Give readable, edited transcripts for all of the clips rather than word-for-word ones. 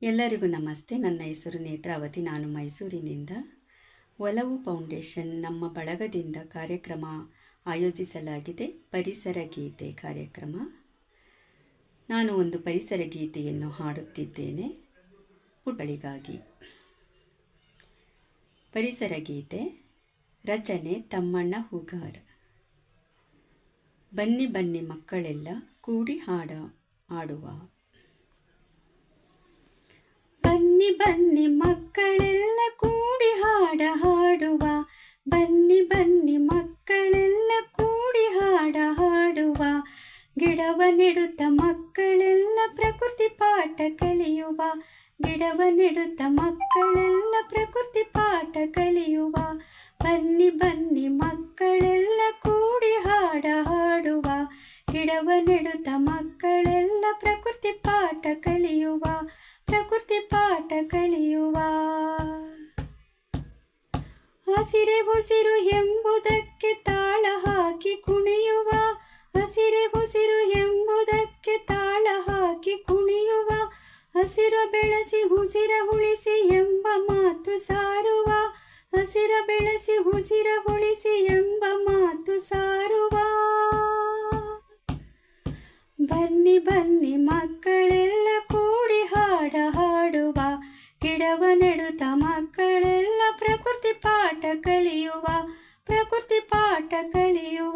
ಎಲ್ಲರಿಗೂ ನಮಸ್ತೆ. ನನ್ನ ಹೆಸರು ನೇತ್ರಾವತಿ. ನಾನು ಮೈಸೂರಿನಿಂದ. ಒಲವು ಫೌಂಡೇಶನ್ ನಮ್ಮ ಬಳಗದಿಂದ ಕಾರ್ಯಕ್ರಮ ಆಯೋಜಿಸಲಾಗಿದೆ. ಪರಿಸರ ಗೀತೆ ಕಾರ್ಯಕ್ರಮ. ನಾನು ಒಂದು ಪರಿಸರ ಗೀತೆಯನ್ನು ಹಾಡುತ್ತಿದ್ದೇನೆ ಪುಟಗಳಿಗಾಗಿ. ಪರಿಸರ ಗೀತೆ ರಚನೆ ತಮ್ಮಣ್ಣ ಹೂಗಾರ. ಬನ್ನಿ ಬನ್ನಿ ಮಕ್ಕಳೆಲ್ಲ ಕೂಡಿ ಹಾಡುವ. ಬನ್ನಿ ಬನ್ನಿ ಮಕ್ಕಳೆಲ್ಲ ಕೂಡಿ ಹಾಡುವ. ಬನ್ನಿ ಬನ್ನಿ ಮಕ್ಕಳೆಲ್ಲ ಕೂಡಿ ಹಾಡುವ. ಗಿಡವ ನೆಡುತ್ತ ಮಕ್ಕಳೆಲ್ಲ ಪ್ರಕೃತಿ ಪಾಠ ಕಲಿಯುವ. ಗಿಡವ ನೆಡುತ್ತ ಮಕ್ಕಳೆಲ್ಲ ಪ್ರಕೃತಿ ಪಾಠ ಕಲಿಯುವ. ಬನ್ನಿ ಬನ್ನಿ ಮಕ್ಕಳೆಲ್ಲ ಕೂಡಿ ಹಾಡುವ. ಗಿಡವ ನೆಡುತ್ತ ಮಕ್ಕಳೆಲ್ಲ ಪ್ರಕೃತಿ ಪಾಠ ಕಲಿಯುವ. ಪ್ರಕೃತಿ ಪಾಠ ಕಲಿಯುವ. ಹಸಿರೆ ಉಸಿರು ಎಂಬುದಕ್ಕೆ ತಾಳ ಹಾಕಿ ಕುಣಿಯುವ. ಹಸಿರೆ ಉಸಿರು ಎಂಬುದಕ್ಕೆ ತಾಳ ಹಾಕಿ ಕುಣಿಯುವ. ಹಸಿರು ಬೆಳೆಸಿ ಉಸಿರ ಉಳಿಸಿ ಎಂಬ ಮಾತು ಸಾರುವ. ಹಸಿರ ಬೆಳೆಸಿ ಉಸಿರ ಉಳಿಸಿ ಎಂಬ ಮಾತು ಸಾರುವ. ಬನ್ನಿ ಬನ್ನಿ ಮಕ್ಕಳೆಲ್ಲ ಕೂಡಿ ಹಾಡುವ. ಗಿಡವ ನೆಡುತ್ತ ಮಕ್ಕಳೆಲ್ಲ ಪ್ರಕೃತಿ ಪಾಠ ಕಲಿಯುವ. ಪ್ರಕೃತಿ ಪಾಠ ಕಲಿಯುವ.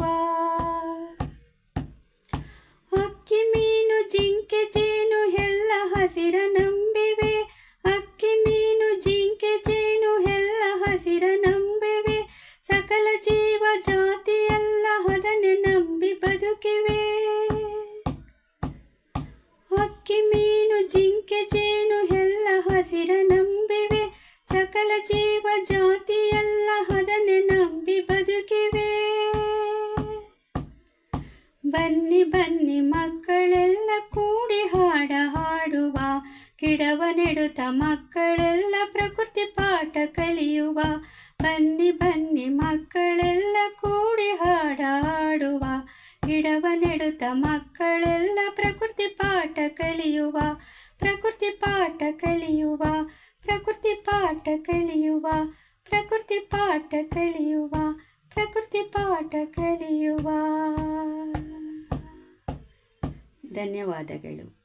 ಅಕ್ಕಿ ಮೀನು ಜಿಂಕೆ ಜೇನು ಎಲ್ಲ ಹಸಿರ ನಂಬಿವೆ. ಅಕ್ಕಿ ಮೀನು ಜಿಂಕೆ ಜೇನು ಎಲ್ಲ ಹಸಿರ ನಂಬಿವೆ. ಸಕಲ ಜೀವ ಜಾತಿ ಎಲ್ಲ ಅದನ್ನೇ ನಂಬಿ ಬದುಕಿವೆ. ಅಕ್ಕಿ ಮೀನು ಜಿಂಕೆ ಜೇನು ಎಲ್ಲ ಹಸಿರ ನಂಬಿವೆ. ಸಕಲ ಜೀವ ಜಾತಿ ಎಲ್ಲ ಅದನ್ನೇ ನಂಬಿ ಬದುಕಿವೆ. ಬನ್ನಿ ಬನ್ನಿ ಮಕ್ಕಳೆಲ್ಲ ಕೂಡಿ ಹಾಡುವ. ಗಿಡವ ನೆಡುತ್ತ ಮಕ್ಕಳೆಲ್ಲ ಪ್ರಕೃತಿ ಪಾಠ ಕಲಿಯುವ. ಬನ್ನಿ ಬನ್ನಿ ಮಕ್ಕಳೆಲ್ಲ ಕೂಡಿ ಹಾಡುವ. ಗಿಡವ ನೆಡುತ್ತ ಮಕ್ಕಳೆಲ್ಲ ಪ್ರಕೃತಿ ಪಾಠ ಕಲಿಯುವ. ಪ್ರಕೃತಿ ಪಾಠ ಕಲಿಯುವ. ಪ್ರಕೃತಿ ಪಾಠ ಕಲಿಯುವ. ಪ್ರಕೃತಿ ಪಾಠ ಕಲಿಯುವ. ಪ್ರಕೃತಿ ಪಾಠ ಕಲಿಯುವ. ಧನ್ಯವಾದಗಳು.